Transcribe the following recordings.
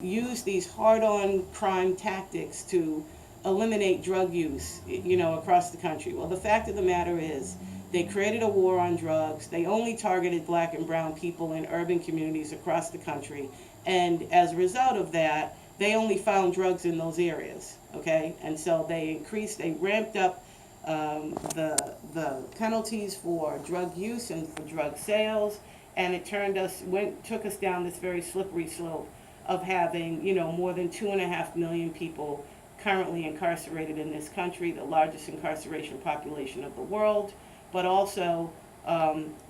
use these hard-on crime tactics to eliminate drug use, across the country. Well, the fact of the matter is, they created a war on drugs. They only targeted black and brown people in urban communities across the country. And as a result of that, they only found drugs in those areas, okay? And so they ramped up the penalties for drug use and for drug sales, and it took us down this very slippery slope of having, more than 2.5 million people currently incarcerated in this country, the largest incarceration population of the world, but also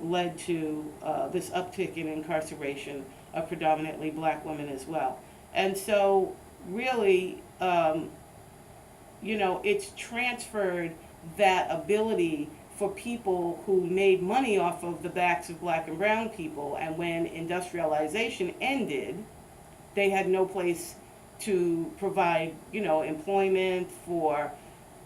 led to this uptick in incarceration of predominantly black women as well. And so really, it's transferred that ability for people who made money off of the backs of black and brown people, and when industrialization ended, they had no place to provide, employment for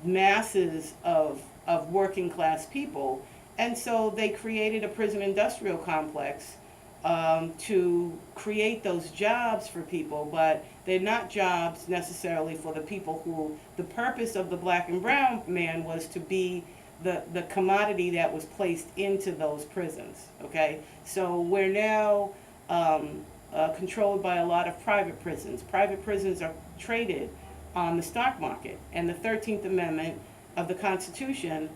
masses of working class people. And so they created a prison industrial complex to create those jobs for people, but they're not jobs necessarily for the people who, the purpose of the black and brown man was to be the commodity that was placed into those prisons, okay? So we're now controlled by a lot of private prisons. Private prisons are traded on the stock market, and the 13th Amendment of the Constitution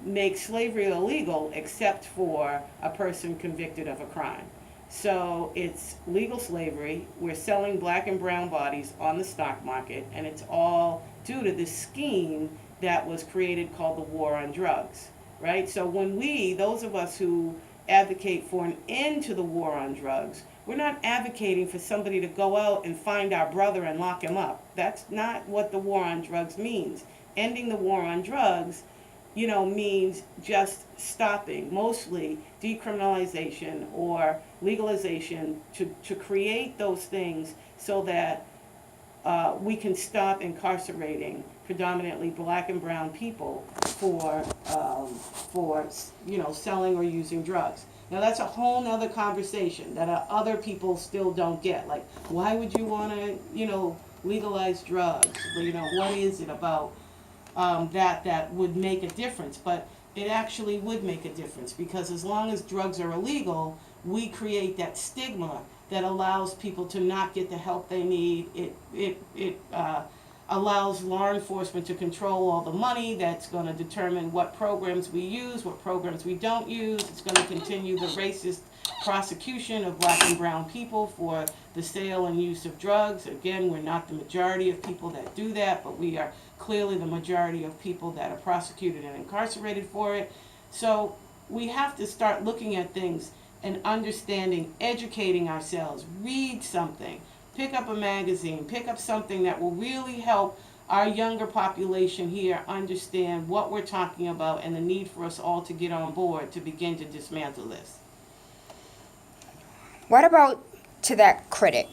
makes slavery illegal except for a person convicted of a crime. So it's legal slavery. We're selling black and brown bodies on the stock market, and it's all due to this scheme that was created called the war on drugs, right? So when those of us who advocate for an end to the war on drugs, we're not advocating for somebody to go out and find our brother and lock him up. That's not what the war on drugs means. Ending the war on drugs, means just stopping, mostly decriminalization or legalization, to create those things so that we can stop incarcerating predominantly black and brown people for selling or using drugs. Now that's a whole nother conversation that other people still don't get. Like, why would you want to, legalize drugs? What is it about that would make a difference? But it actually would make a difference, because as long as drugs are illegal, we create that stigma that allows people to not get the help they need. It allows law enforcement to control all the money. That's going to determine what programs we use, what programs we don't use. It's going to continue the racist prosecution of black and brown people for the sale and use of drugs. Again, we're not the majority of people that do that, but we are clearly the majority of people that are prosecuted and incarcerated for it. So we have to start looking at things and understanding, educating ourselves, read something, pick up a magazine, pick up something that will really help our younger population here understand what we're talking about and the need for us all to get on board to begin to dismantle this. What about to that critic